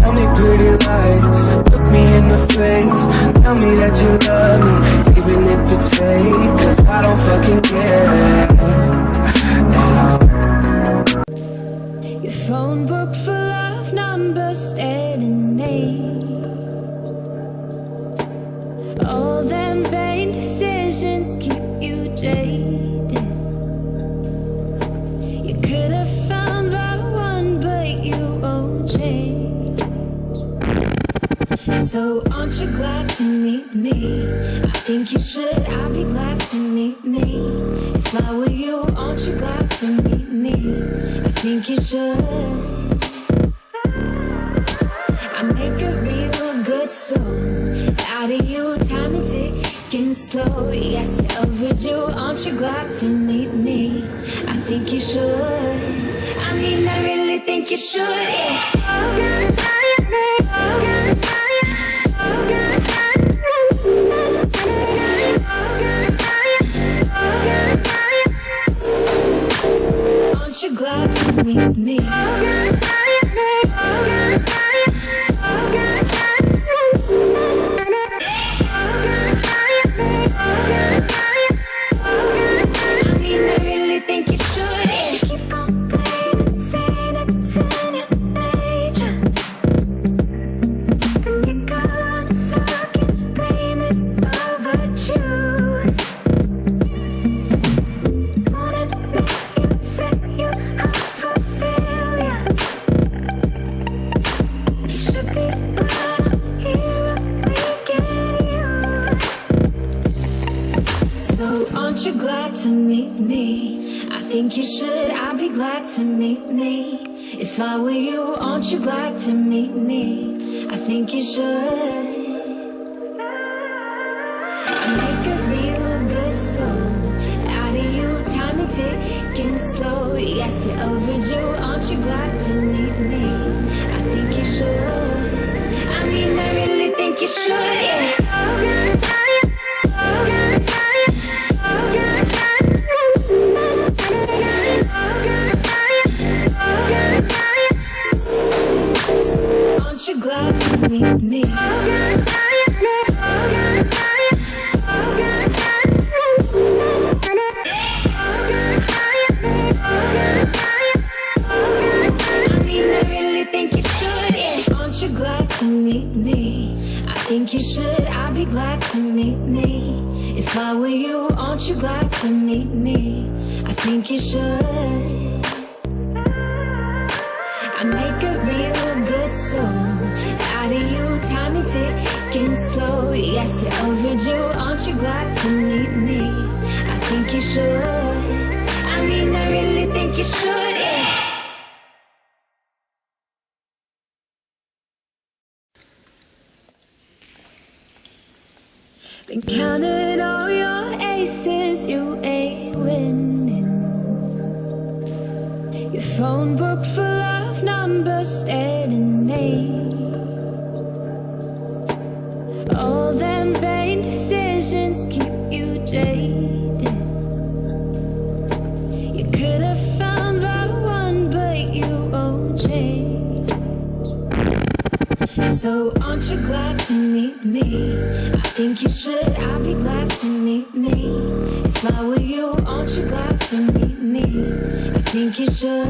Tell me pretty lies, look me in the face. Tell me that you love me, even if it's fake. Cause I don't fucking care at all. Your phone book full of numbers, staring names. All them vain decisions keep you jaded. You could have found the one, but you won't change. So aren't you glad to meet me? I think you should, I'll be glad to meet me. If I were you, aren't you glad to meet me? I think you should. I make a real good song out of you, time and ticking slow. Yes, you're overdue, aren't you glad to meet me? I think you should. I mean, I really think you should, yeah. Aren't you glad to meet me? Aren't you glad to meet me? I think you should, I'll be glad to meet me. If I were you, aren't you glad to meet me? I think you should. I make a real good song out of you, time and ticking slow. Yes, you're overdue, aren't you glad to meet me? I think you should. I mean, I really think you should, yeah. Aren't you glad to meet me? Aren't you glad to meet me? I think you should, I'll be glad to meet me. If I were you, aren't you glad to meet me? I think you should. I make a real good song out of you, time and ticking slow. Yes, you're overdue, aren't you glad to meet me? I think you should. I mean, I really think you should, yeah. Been counting all your aces, you ain't winning. Your phone book full of numbers, staring names. All them vain decisions keep you jaded. You could have found the one, but you won't change. So aren't you glad to meet me? I think you should, I'll be glad to meet me. If I were you, aren't you glad to meet me? I think you should.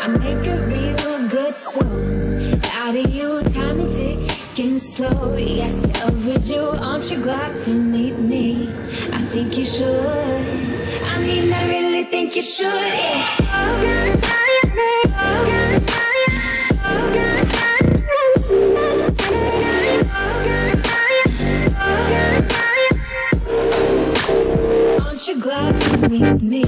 I make a real good song out of you, time and ticking slow. Yes, you're overdue, aren't you glad to meet me? I think you should. I mean, I really think you should, yeah. Aren't you glad to meet me?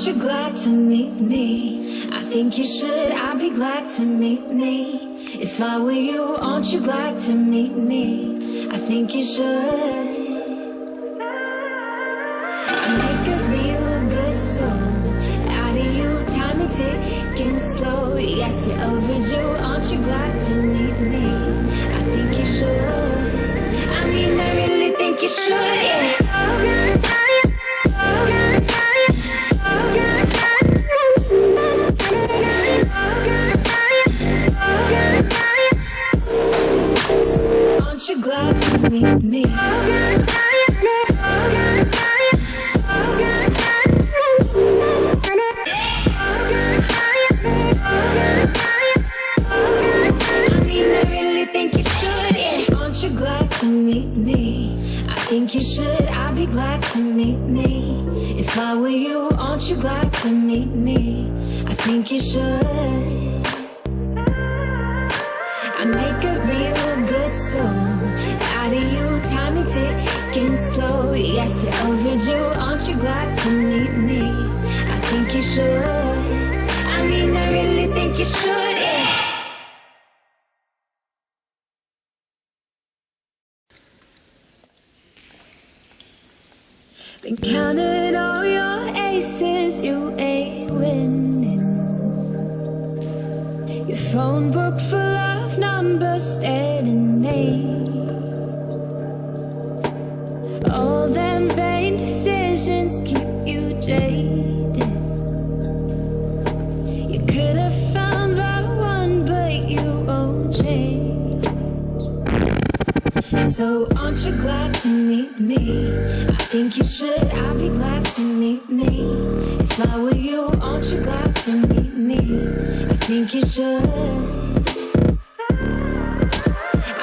aren't you glad to meet me? I think you should, I'd be glad to meet me. If I were you, aren't you glad to meet me? I think you should. I make a real good song out of you, time is ticking slow. Yes, you're overdue, aren't you glad to meet me? I think you should. I mean, I really think you should, yeah. Aren't you glad to meet me? Aren't you glad to meet me? I think you should, I'd be glad to meet me. If I were you, aren't you glad to meet me? I think you should. I make a real good song out of you, time is ticking slow. Yes, you're overdue, aren't you glad to meet me? I think you should. I mean, I really think you should, yeah. Been counting all your aces, you ain't winning. Your phone book full of numbers, dead and names. All them vain decisions keep you jaded. You could have found the one, but you won't change. So aren't you glad to meet me? I think you should, I'd be glad to meet me. If I were you, aren't you glad to meet me? I think you should.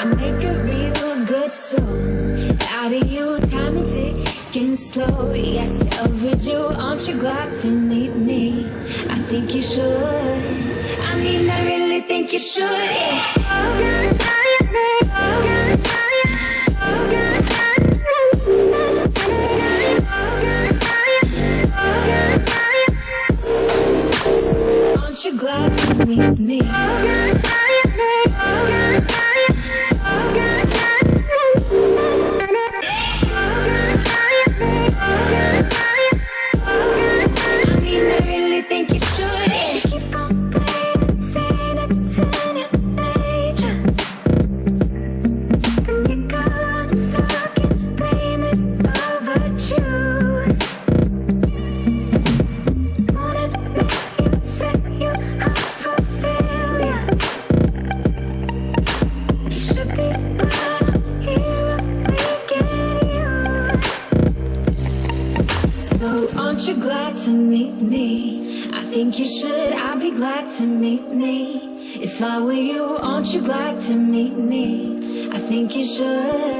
I make a real good song out of you, time is ticking slow. Yes, you're overdue, aren't you glad to meet me? I think you should. I mean, I really think you should, yeah. Aren't you glad to meet me? I mean, I really think you should, yeah. Keep on playing, saying it's in your nature. And you're gone, so I can blame it all but you. Wanna make you set you up for failure. You should be glad I'm here making you. So aren't you glad to meet me? I think you should, I'd be glad to meet me. If I were you, aren't you glad to meet me? I think you should.